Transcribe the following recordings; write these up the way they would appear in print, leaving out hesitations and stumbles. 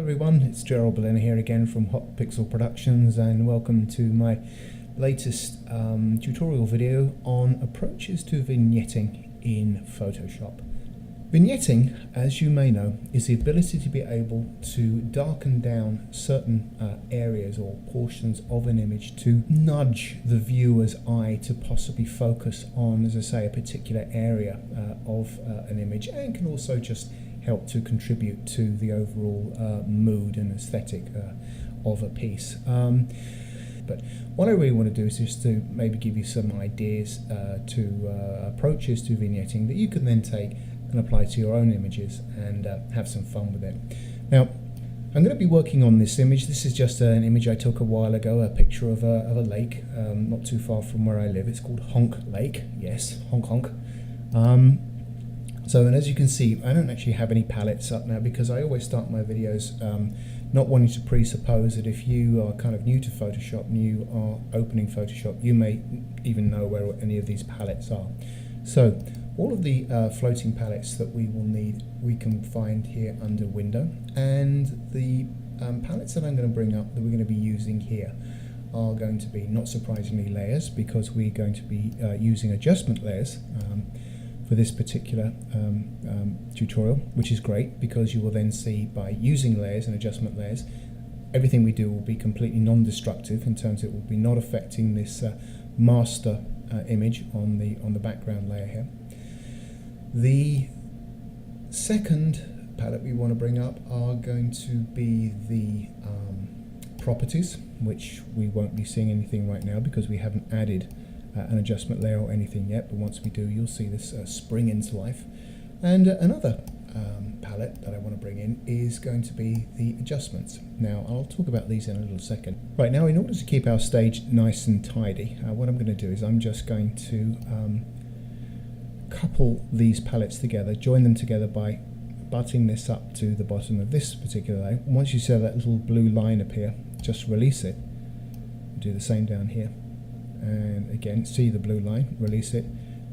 everyone, it's Gerald Bellina here again from Hot Pixel Productions, and welcome to my latest tutorial video on approaches to vignetting in Photoshop. Vignetting, as you may know, is the ability to be able to darken down certain areas or portions of an image to nudge the viewer's eye to possibly focus on, as I say, a particular area of an image, and can also just help to contribute to the overall mood and aesthetic of a piece. But what I really want to do is just to maybe give you some ideas to approaches to vignetting that you can then take and apply to your own images and have some fun with it. Now, I'm going to be working on this image. This is just an image I took a while ago, a picture of a lake not too far from where I live. It's called Honk Lake. Yes, honk honk. And as you can see, I don't actually have any palettes up now because I always start my videos not wanting to presuppose that if you are kind of new to Photoshop and you are opening Photoshop, you may even know where any of these palettes are. So all of the floating palettes that we will need, we can find here under Window, and the palettes that I'm going to bring up that we're going to be using here are going to be, not surprisingly, layers, because we're going to be using adjustment layers for this particular tutorial, which is great because you will then see by using layers and adjustment layers, everything we do will be completely non-destructive in terms of it will be not affecting this master image on the background layer here. The second palette we want to bring up are going to be the properties, which we won't be seeing anything right now because we haven't added an adjustment layer or anything yet, but once we do, you'll see this spring into life. And another palette that I want to bring in is going to be the adjustments. Now, I'll talk about these in a little second. Right now, in order to keep our stage nice and tidy, what I'm going to do is I'm just going to couple these palettes together, join them together by butting this up to the bottom of this particular layer. Once you see that little blue line appear, just release it. Do the same down here. And again, see the blue line, release it,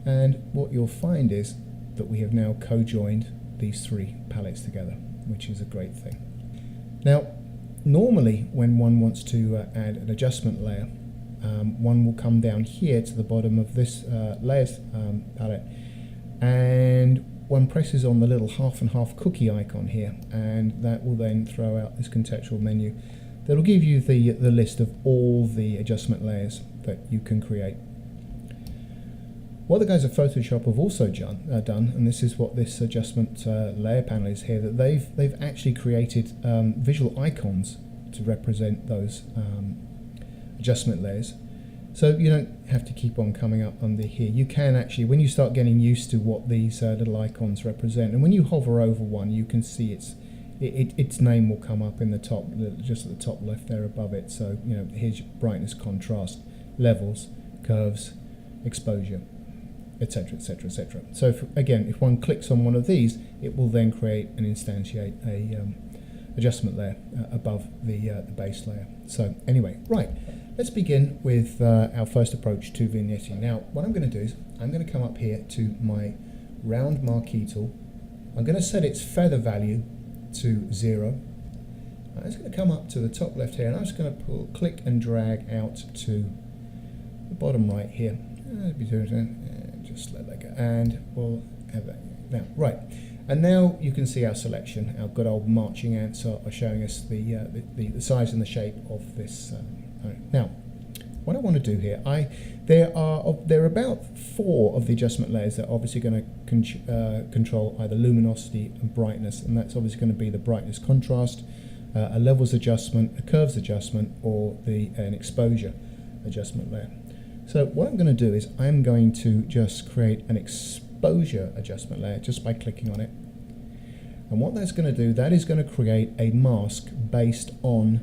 and what you'll find is that we have now co-joined these three palettes together, which is a great thing. Now, normally when one wants to add an adjustment layer, one will come down here to the bottom of this layers palette, and one presses on the little half and half cookie icon here, and that will then throw out this contextual menu that'll give you the list of all the adjustment layers that you can create. What the guys at Photoshop have also done, and this is what this adjustment layer panel is here, that they've actually created visual icons to represent those adjustment layers. So you don't have to keep on coming up under here. You can actually, when you start getting used to what these little icons represent, and when you hover over one, you can see its name will come up in the top, just at the top left there above it. So, you know, here's your brightness, contrast, levels, curves, exposure, etc, etc, etc. So if one clicks on one of these, it will then create and instantiate a adjustment layer above the base layer. So anyway, right, let's begin with our first approach to vignetting. Now, what I'm going to do is I'm going to come up here to my round marquee tool. I'm going to set its feather value to 0. I'm just going to come up to the top left here, and I'm just going to click and drag out to the bottom right here. Just let that go, and we'll have that now. Right, and now you can see our selection. Our good old marching ants are showing us the size and the shape of this. Now, what I want to do here, there are about 4 of the adjustment layers that are obviously going to control either luminosity and brightness, and that's obviously going to be the brightness contrast, a levels adjustment, a curves adjustment, or an exposure adjustment layer. So what I'm going to do is I'm going to just create an exposure adjustment layer just by clicking on it, and what that's going to do, that is going to create a mask based on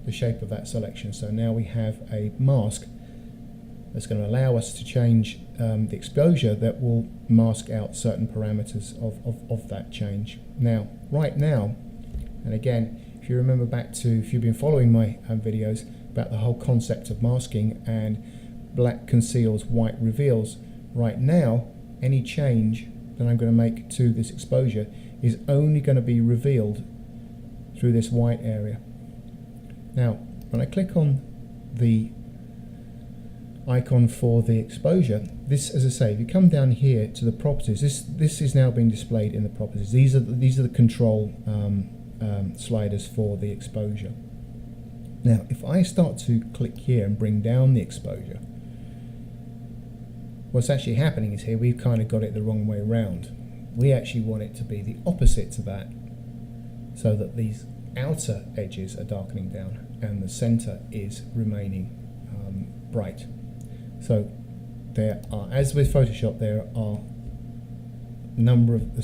the shape of that selection. So now we have a mask that's going to allow us to change the exposure that will mask out certain parameters of that change. Now, right now, and again, if you remember back to, if you've been following my videos about the whole concept of masking and black conceals, white reveals, right now, any change that I'm going to make to this exposure is only going to be revealed through this white area. Now, when I click on the icon for the exposure, this, as I say, if you come down here to the properties, this is now being displayed in the properties. These are the control sliders for the exposure. Now, if I start to click here and bring down the exposure, what's actually happening is here we've kind of got it the wrong way around. We actually want it to be the opposite to that, so that these outer edges are darkening down and the center is remaining bright. So there are, as with Photoshop, there are number of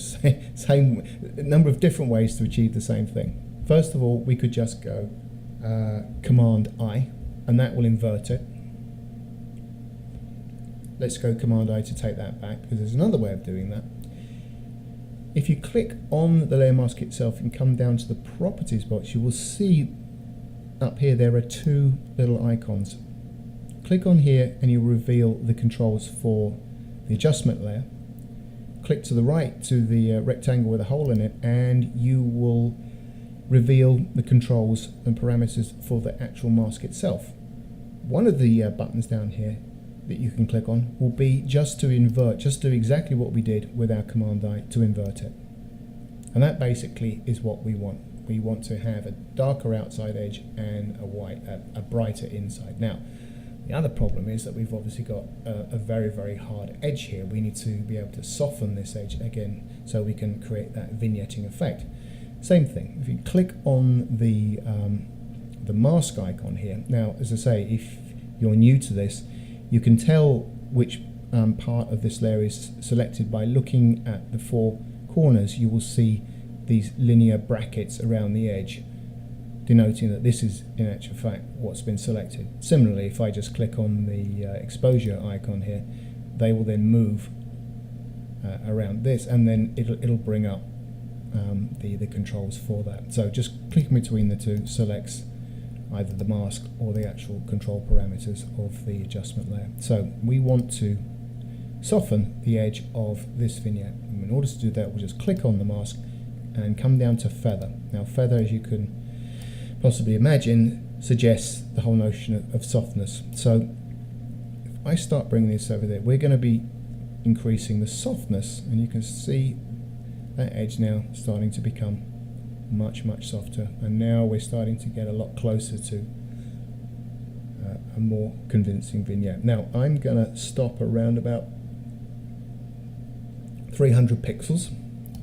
different ways to achieve the same thing. First of all, we could just go Command I, and that will invert it. Let's go Command I to take that back, because there's another way of doing that. If you click on the layer mask itself and come down to the properties box, you will see up here there are two little icons. Click on here and you reveal the controls for the adjustment layer. Click to the right to the rectangle with a hole in it, and you will reveal the controls and parameters for the actual mask itself. One of the buttons down here that you can click on will be just to invert, just do exactly what we did with our Command I to invert it. And that basically is what we want. We want to have a darker outside edge and a brighter inside. Now, the other problem is that we've obviously got a very, very hard edge here. We need to be able to soften this edge again so we can create that vignetting effect. Same thing, if you click on the mask icon here. Now, as I say, if you're new to this, you can tell which part of this layer is selected by looking at the four corners. You will see these linear brackets around the edge, denoting that this is in actual fact what's been selected. Similarly, if I just click on the exposure icon here, they will then move around this, and then it'll bring up the controls for that. So just clicking between the two selects either the mask or the actual control parameters of the adjustment layer. So we want to soften the edge of this vignette, and in order to do that we'll just click on the mask and come down to feather. Now feather, as you can possibly imagine, suggests the whole notion of softness. So if I start bringing this over there, we're going to be increasing the softness, and you can see that edge now starting to become much, much softer, and now we're starting to get a lot closer to a more convincing vignette. Now I'm going to stop around about 300 pixels,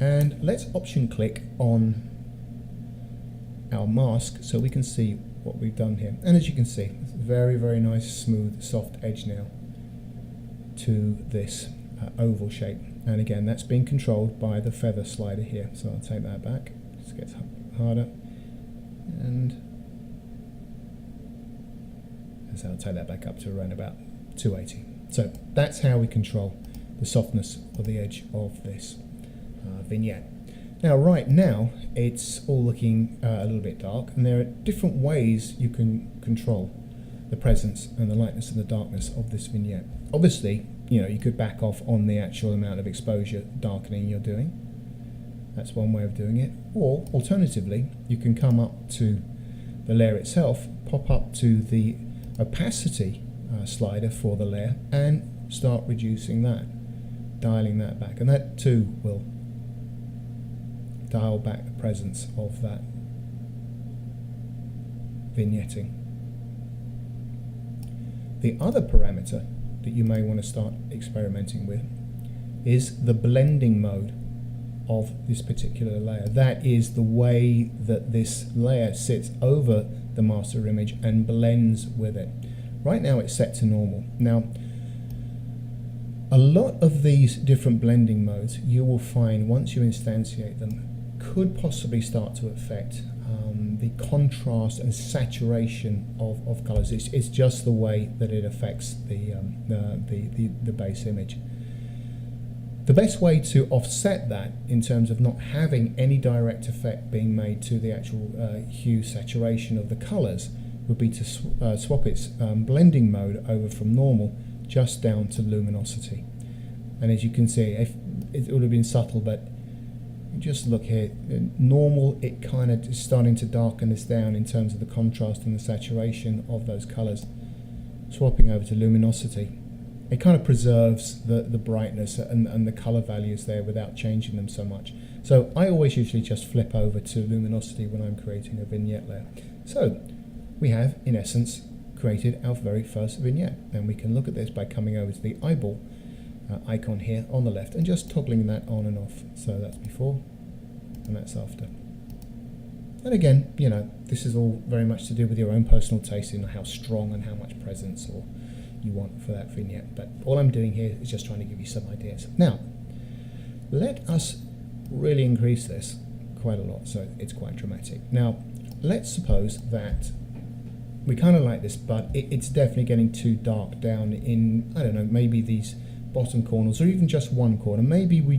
and let's option click on our mask so we can see what we've done here. And as you can see, it's a very, very nice smooth soft edge now to this oval shape, and again that's being controlled by the feather slider here. So I'll take that back, just gets harder, and so I'll take that back up to around about 280. So that's how we control the softness of the edge of this vignette. Now right now it's all looking a little bit dark, and there are different ways you can control the presence and the lightness and the darkness of this vignette. Obviously, you know, you could back off on the actual amount of exposure darkening you're doing. That's one way of doing it. Or alternatively, you can come up to the layer itself, pop up to the opacity slider for the layer and start reducing that, dialing that back, and that too will dial back the presence of that vignetting. The other parameter that you may want to start experimenting with is the blending mode of this particular layer. That is the way that this layer sits over the master image and blends with it. Right now it's set to normal. Now, a lot of these different blending modes you will find once you instantiate them could possibly start to affect the contrast and saturation of colors. It's just the way that it affects the base image. The best way to offset that in terms of not having any direct effect being made to the actual hue saturation of the colors would be to swap its blending mode over from normal just down to luminosity. And as you can see, it would have been subtle, but just look here, normal, it kind of is starting to darken this down in terms of the contrast and the saturation of those colours. Swapping over to luminosity, it kind of preserves the brightness and the colour values there without changing them so much. So I always usually just flip over to luminosity when I'm creating a vignette layer. So we have, in essence, created our very first vignette, and we can look at this by coming over to the eyeball icon here on the left and just toggling that on and off. So that's before and that's after. And again, you know, this is all very much to do with your own personal taste in how strong and how much presence or you want for that vignette. But all I'm doing here is just trying to give you some ideas. Now, let us really increase this quite a lot, so it's quite dramatic. Now, let's suppose that we kind of like this, but it's definitely getting too dark down in, I don't know, maybe these bottom corners or even just one corner. Maybe we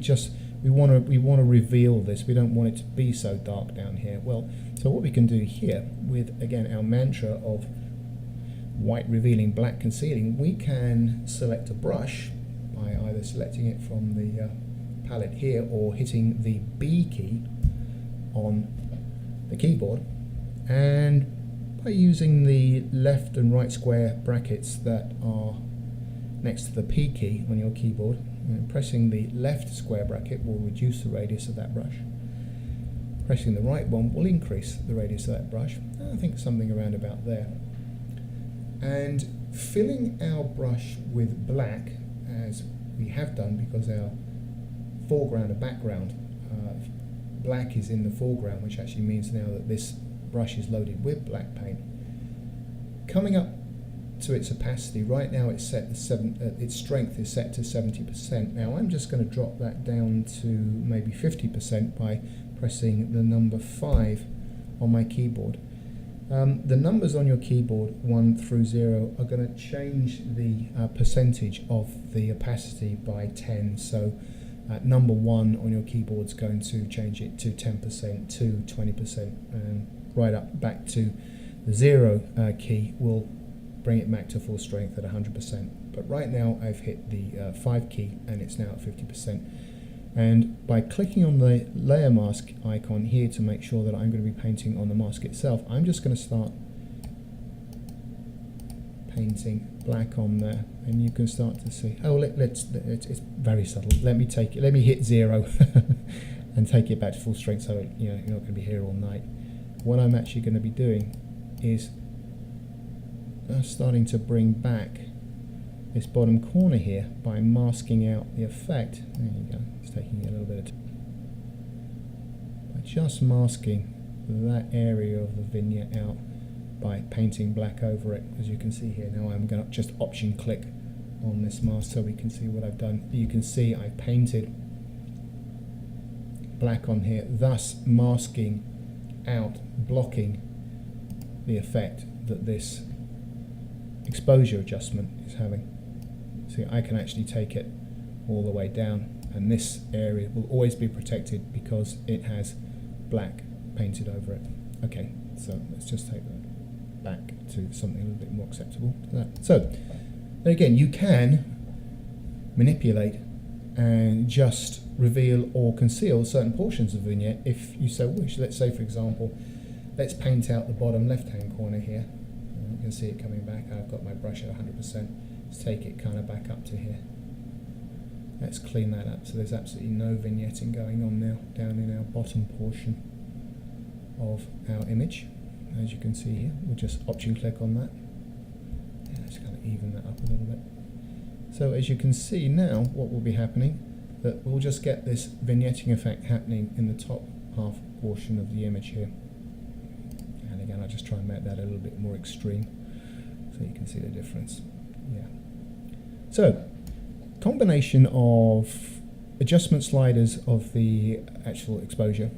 want to reveal this. We don't want it to be so dark down here. Well, so what we can do here with, again, our mantra of white revealing, black concealing, we can select a brush by either selecting it from the palette here or hitting the B key on the keyboard, and by using the left and right square brackets that are next to the P key on your keyboard, and pressing the left square bracket will reduce the radius of that brush. Pressing the right one will increase the radius of that brush. I think something around about there. And filling our brush with black, as we have done because our foreground and background, black is in the foreground, which actually means now that this brush is loaded with black paint. Coming up to its opacity, right now it's set to its strength is set to 70%. Now I'm just going to drop that down to maybe 50% by pressing the number 5 on my keyboard. The numbers on your keyboard, 1 through 0, are going to change the percentage of the opacity by 10. So number 1 on your keyboard is going to change it to 10%, to 20%, and right up back to the 0 key will bring it back to full strength at 100%. But right now I've hit the 5 key and it's now at 50%. And by clicking on the layer mask icon here to make sure that I'm going to be painting on the mask itself, I'm just going to start painting black on there, and you can start to see, oh, it's very subtle. Let me hit 0 and take it back to full strength, so you know, you're not going to be here all night. What I'm actually going to be doing is starting to bring back this bottom corner here by masking out the effect. There you go, it's taking a little bit of time. By just masking that area of the vignette out by painting black over it, as you can see here. Now I'm going to just option click on this mask so we can see what I've done. You can see I've painted black on here, thus masking out, blocking the effect that this exposure adjustment is having. See, I can actually take it all the way down, and this area will always be protected because it has black painted over it. Okay, so let's just take that back to something a little bit more acceptable to that. So, again, you can manipulate and just reveal or conceal certain portions of the vignette if you so wish. Let's say, for example, let's paint out the bottom left-hand corner here. You can see it coming back. I've got my brush at 100%. Let's take it kind of back up to here. Let's clean that up so there's absolutely no vignetting going on now down in our bottom portion of our image. As you can see here, we'll just option click on that. Yeah, let's kind of even that up a little bit. So as you can see now, what will be happening, that we'll just get this vignetting effect happening in the top half portion of the image here. And again, I'll just try and make that a little bit more extreme so you can see the difference. Yeah. So, combination of adjustment sliders of the actual exposure,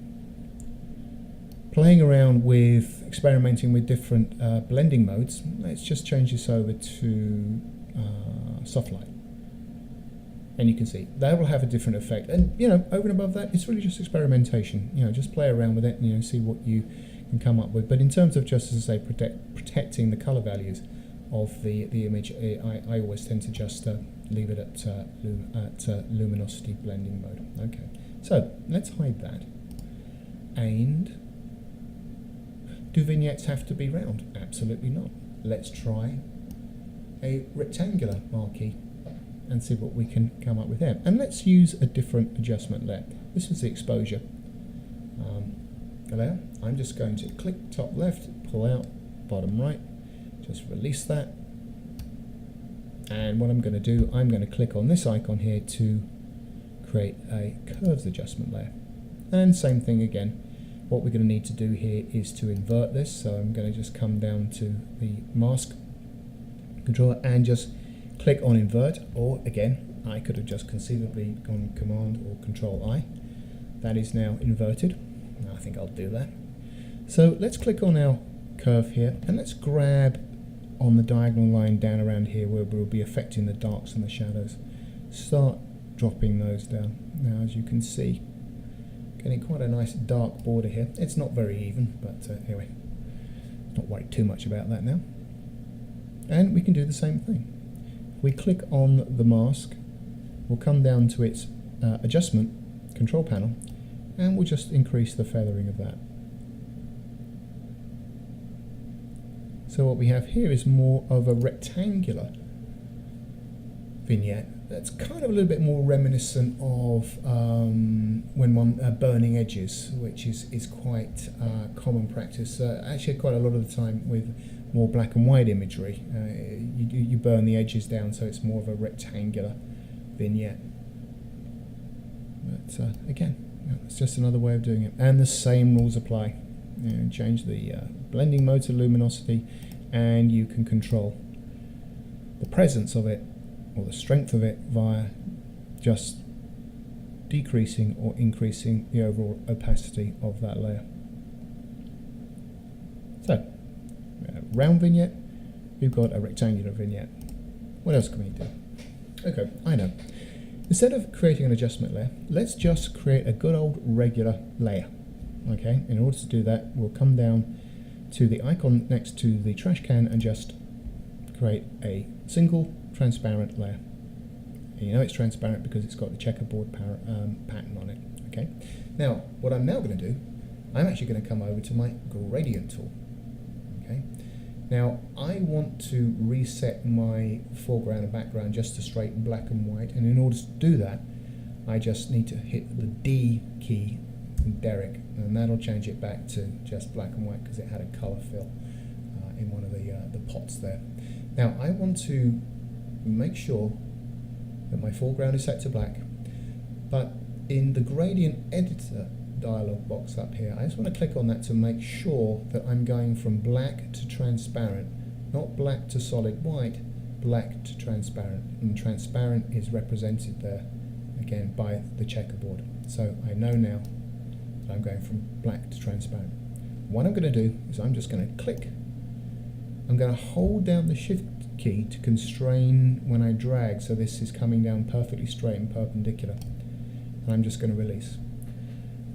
playing around with, experimenting with different blending modes. Let's just change this over to soft light. And you can see that will have a different effect. And you know, over and above that, it's really just experimentation. You know, just play around with it and, you know, see what you can come up with. But in terms of, just as I say, protecting the color values of the image, I always tend to just leave it at luminosity blending mode. Okay, so let's hide that. And do vignettes have to be round? Absolutely not. Let's try a rectangular marquee and see what we can come up with there. And let's use a different adjustment layer. This was the exposure layer. I'm just going to click top left, pull out, bottom right, just release that. And what I'm going to do, I'm going to click on this icon here to create a curves adjustment layer. And same thing again. What we're going to need to do here is to invert this. So I'm going to just come down to the mask controller and just click on invert, or again, I could have just conceivably gone Command or Control I. That is now inverted. I think I'll do that. So let's click on our curve here and let's grab on the diagonal line down around here where we'll be affecting the darks and the shadows. Start dropping those down. Now, as you can see, getting quite a nice dark border here. It's not very even, but anyway, not worried too much about that now. And we can do the same thing. If we click on the mask, we'll come down to its adjustment control panel, and we'll just increase the feathering of that. So what we have here is more of a rectangular vignette that's kind of a little bit more reminiscent of when one burning edges, which is quite common practice. Actually, quite a lot of the time with more black and white imagery, you burn the edges down, so it's more of a rectangular vignette. But again, it's just another way of doing it, and the same rules apply. Change the blending mode to luminosity, and you can control the presence of it or the strength of it via just decreasing or increasing the overall opacity of that layer. So, round vignette, we've got a rectangular vignette. What else can we do? Okay, I know. Instead of creating an adjustment layer, let's just create a good old regular layer. Okay, in order to do that, we'll come down to the icon next to the trash can and just create a single transparent layer. And you know it's transparent because it's got the checkerboard pattern on it. Okay, now what I'm now going to do, I'm actually going to come over to my gradient tool. Okay, now I want to reset my foreground and background just to straight black and white, and in order to do that, I just need to hit the D key from Derek, and that'll change it back to just black and white because it had a color fill in one of the pots there. Now I want to make sure that my foreground is set to black, but in the gradient editor dialog box up here, I just want to click on that to make sure that I'm going from black to transparent, not black to solid white, black to transparent, and transparent is represented there again by the checkerboard. So I know now that I'm going from black to transparent. What I'm going to do is I'm just going to click, I'm going to hold down the shift key to constrain when I drag, so this is coming down perfectly straight and perpendicular, and I'm just going to release.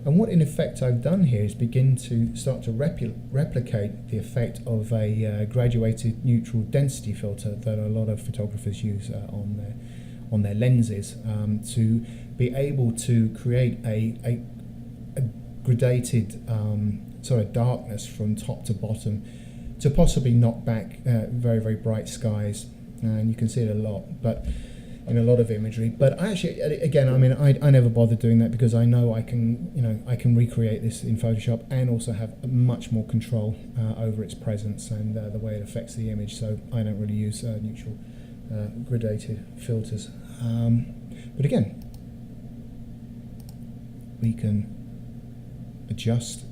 And what in effect I've done here is begin to start to replicate the effect of a graduated neutral density filter that a lot of photographers use on their lenses to be able to create a gradated sort of darkness from top to bottom to possibly knock back very, very bright skies. And you can see it a lot, but in a lot of imagery. But I actually, again, I mean, I never bothered doing that because I know I can recreate this in Photoshop and also have much more control over its presence and the way it affects the image. So I don't really use neutral gradated filters. But again, we can adjust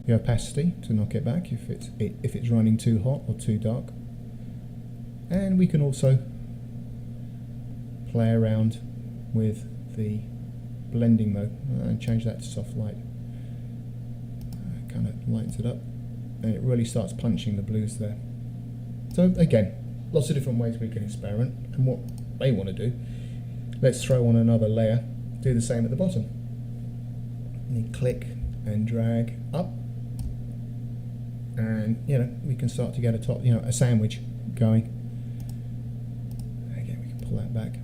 the opacity to knock it back if it's running too hot or too dark, and we can also play around with the blending mode and change that to soft light. Kind of lightens it up and it really starts punching the blues there. So again, lots of different ways we can experiment, and what they want to do, let's throw on another layer, do the same at the bottom. And you click and drag up, and we can start to get a sandwich going. Again, we can pull back.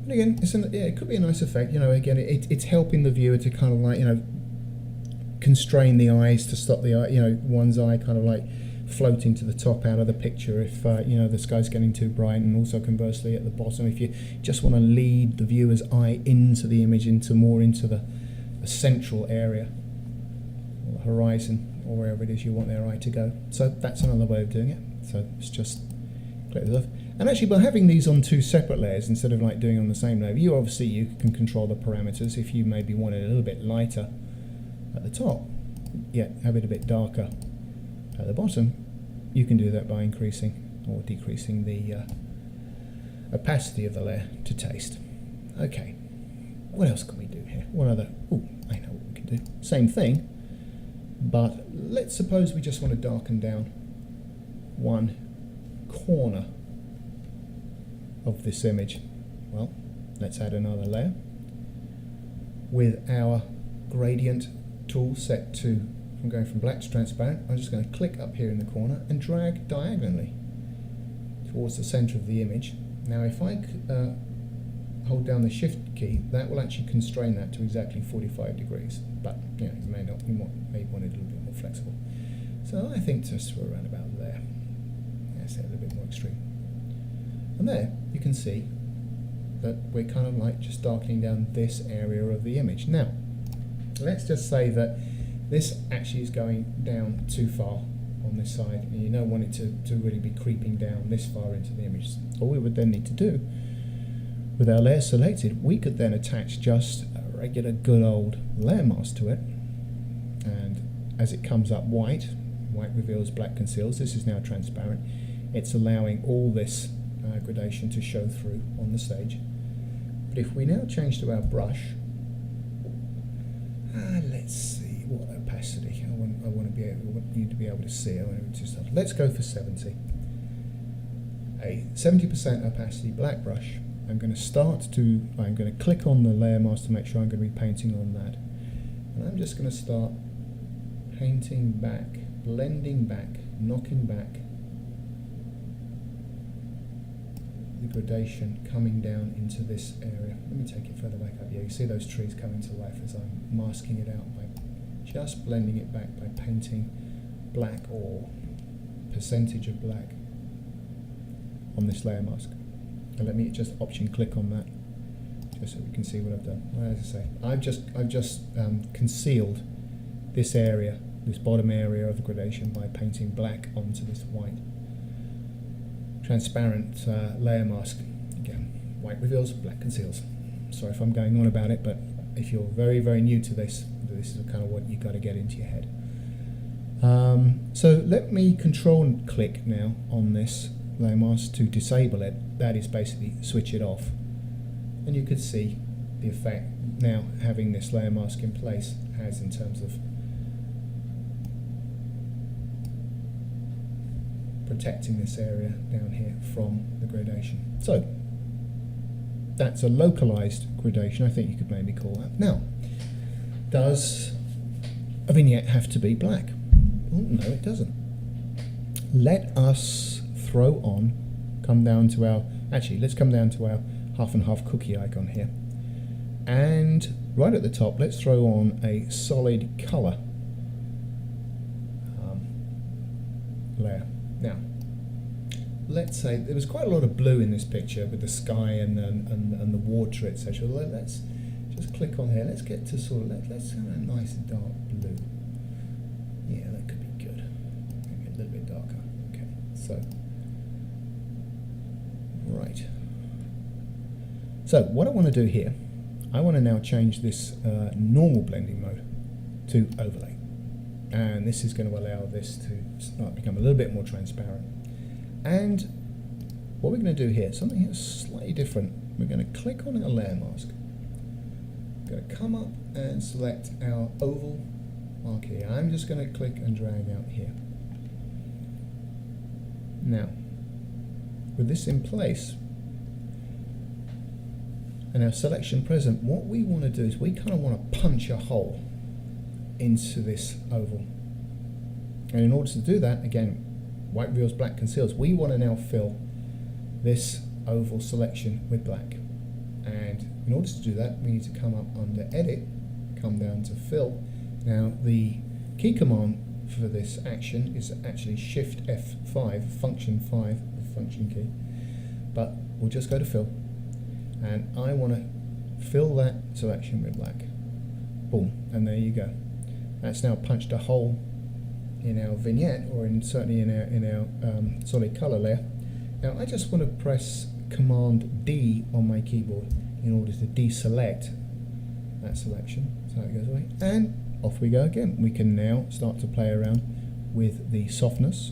And again, it could be a nice effect. You know, again, it's helping the viewer to kind of like, you know, constrain the eyes to stop the eye, you know, one's eye kind of like floating to the top out of the picture if you know, the sky's getting too bright, and also conversely at the bottom if you just want to lead the viewer's eye into the image, more into the central area, or the horizon, or wherever it is you want their eye to go. So that's another way of doing it. So it's just click this off. And actually, by having these on two separate layers instead of like doing on the same layer, you can control the parameters. If you maybe want it a little bit lighter at the top, yet have it a bit darker at the bottom, you can do that by increasing or decreasing the opacity of the layer to taste. Okay, what else can we do here? What other? Oh, I know what we can do. Same thing, but let's suppose we just want to darken down one corner of this image. Well, let's add another layer with our gradient tool set to, I'm going from black to transparent. I'm just going to click up here in the corner and drag diagonally towards the center of the image. Now if I hold down the shift key, that will actually constrain that to exactly 45 degrees, but you know, you may want it a little bit more flexible. So I think just we're around about there. That's a little bit more extreme. And there you can see that we're kind of like just darkening down this area of the image. Now let's just say that this actually is going down too far on this side, and you don't want it to really be creeping down this far into the image. All we would then need to do, with our layer selected, we could then attach just a regular good old layer mask to it, and as it comes up white reveals, black conceals. This is now transparent. It's allowing all this gradation to show through on the stage. But if we now change to our brush, let's see what opacity I want you to be able to see. Let's go for 70. A 70% opacity black brush. I'm going to click on the layer mask to make sure I'm going to be painting on that, and I'm just going to start painting back, blending back, knocking back the gradation coming down into this area. Let me take it further back up. Yeah, you see those trees coming to life as I'm masking it out by just blending it back by painting black or percentage of black on this layer mask. And let me just option click on that just so we can see what I've done. Well, as I say, I've just concealed this area, this bottom area of the gradation by painting black onto this white transparent layer mask. Again, white reveals, black conceals. Sorry if I'm going on about it, but if you're very, very new to this, this is kind of what you've got to get into your head. So let me control click now on this layer mask to disable it. That is basically switch it off. And you could see the effect now having this layer mask in place has in terms of protecting this area down here from the gradation. So that's a localized gradation, I think you could maybe call that. Now, does a vignette have to be black? Well, no, it doesn't. Let us come down to our half and half cookie icon here. And right at the top, let's throw on a solid color layer. Now, let's say there was quite a lot of blue in this picture with the sky and the water, etc. Let's just click on here. Let's get to let's have a nice dark blue. Yeah, that could be good. Maybe a little bit darker. Okay, so right. So what I want to do here, I want to now change this normal blending mode to overlay. And this is going to allow this to become a little bit more transparent. And what we're going to do here, something that's slightly different. We're going to click on our layer mask. We're going to come up and select our oval marquee. I'm just going to click and drag out here. Now, with this in place and our selection present, what we want to do is we kind of want to punch a hole into this oval. And in order to do that, again, white reveals, black conceals, we want to now fill this oval selection with black. And in order to do that, we need to come up under Edit, come down to Fill. Now the key command for this action is actually Shift F5, function 5, the function key. But we'll just go to Fill, and I want to fill that selection with black. Boom, and there you go. That's now punched a hole in our vignette, or certainly in our solid color layer. Now I just want to press Command D on my keyboard in order to deselect that selection, so it goes away, and off we go again. We can now start to play around with the softness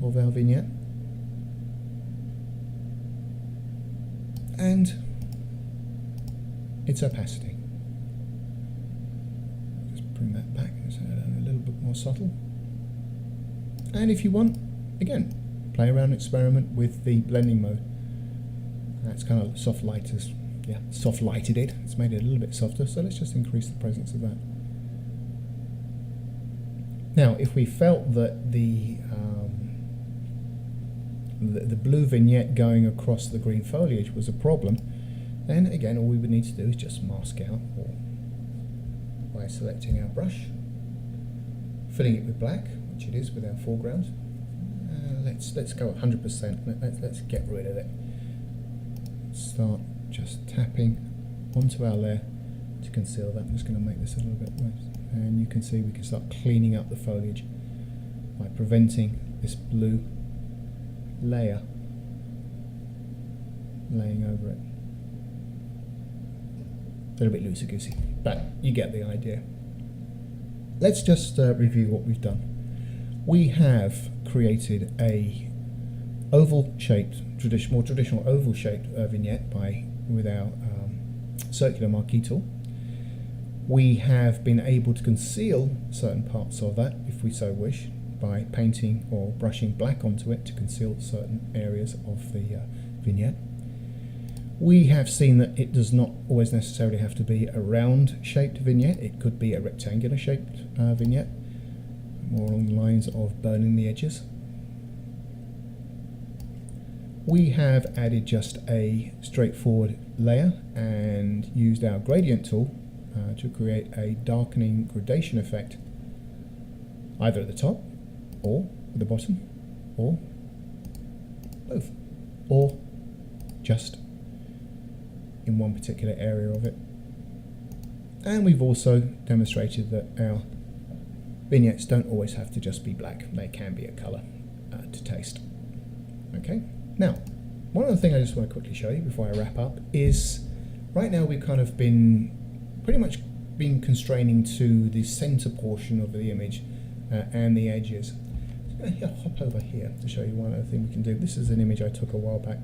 of our vignette, and its opacity. Just bring that back and set it down a little bit more subtle. And if you want, again, play around and experiment with the blending mode. That's kind of soft lighted it. It's made it a little bit softer, so let's just increase the presence of that. Now, if we felt that the blue vignette going across the green foliage was a problem, then again all we would need to do is just mask out, or by selecting our brush, filling it with black, which it is with our foreground. Let's go 100%. Let's get rid of it. Start just tapping onto our layer to conceal that. I'm just going to make this a little bit worse, and you can see we can start cleaning up the foliage by preventing this blue layer laying over it. A little bit loosey-goosey, but you get the idea. Let's just review what we've done. We have created a oval-shaped, more traditional oval-shaped vignette with our circular marquee tool. We have been able to conceal certain parts of that, if we so wish, by painting or brushing black onto it to conceal certain areas of the vignette. We have seen that it does not always necessarily have to be a round-shaped vignette. It could be a rectangular-shaped vignette, more along the lines of burning the edges. We have added just a straightforward layer and used our gradient tool to create a darkening gradation effect, either at the top or at the bottom, or both, or just in one particular area of it. And we've also demonstrated that our vignettes don't always have to just be black. They can be a colour to taste. Okay, now one other thing I just want to quickly show you before I wrap up is, right now we've kind of been pretty much been constraining to the centre portion of the image and the edges. I'm going to hop over here to show you one other thing we can do. This is an image I took a while back.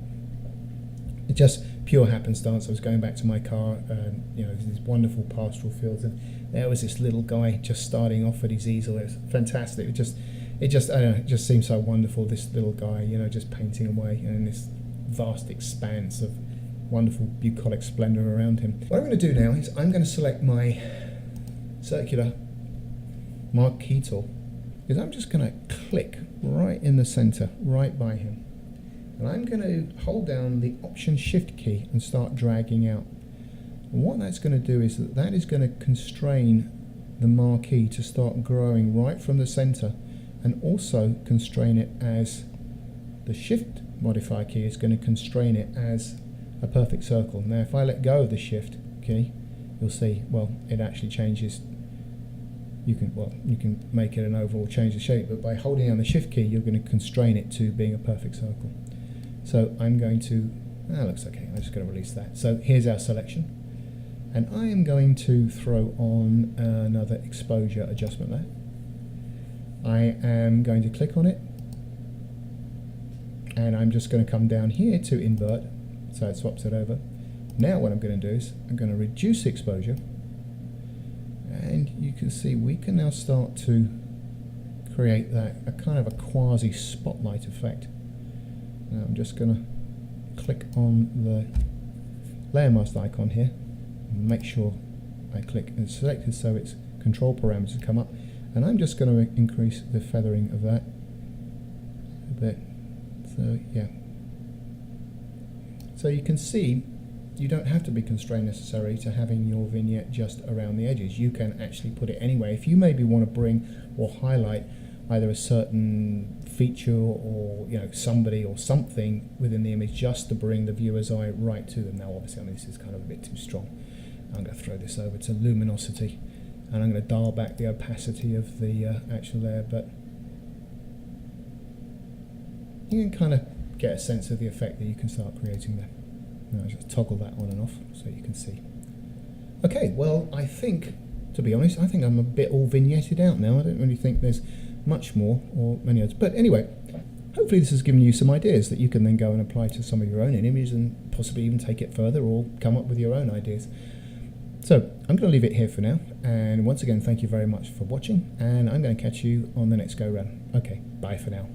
It just pure happenstance. I was going back to my car, and these wonderful pastoral fields, and there was this little guy just starting off at his easel. It was fantastic. It just I don't know, it just seems so wonderful. This little guy, just painting away, and in this vast expanse of wonderful bucolic splendour around him. What I'm going to do now is I'm going to select my circular marquee tool, because I'm just going to click right in the centre, right by him. And I'm going to hold down the Option Shift key and start dragging out. And what that's going to do is that is going to constrain the marquee to start growing right from the centre, and also constrain it as the Shift modifier key is going to constrain it as a perfect circle. Now if I let go of the Shift key, you'll see, well, it actually changes. You can make it an oval or change the shape, but by holding down the Shift key you're going to constrain it to being a perfect circle. So I'm going to, looks okay, I'm just going to release that. So here's our selection, and I am going to throw on another exposure adjustment there. I am going to click on it, and I'm just going to come down here to invert, so it swaps it over. Now what I'm going to do is I'm going to reduce the exposure, and you can see we can now start to create a kind of a quasi spotlight effect. Now I'm just going to click on the layer mask icon here and make sure I click and select it so its control parameters come up, and I'm just going to increase the feathering of that a bit. So yeah, So you can see you don't have to be constrained necessarily to having your vignette just around the edges. You can actually put it anywhere. If you maybe want to bring or highlight either a certain feature or somebody or something within the image just to bring the viewer's eye right to them. Now obviously this is kind of a bit too strong. I'm going to throw this over to luminosity and I'm going to dial back the opacity of the actual layer, but you can kind of get a sense of the effect that you can start creating there. Now just toggle that on and off so you can see. Okay, well I think, to be honest, I think I'm a bit all vignetted out now. I don't really think there's much more or many others. But anyway, hopefully this has given you some ideas that you can then go and apply to some of your own images and possibly even take it further or come up with your own ideas. So I'm going to leave it here for now, and once again thank you very much for watching, and I'm going to catch you on the next go round. Okay, bye for now.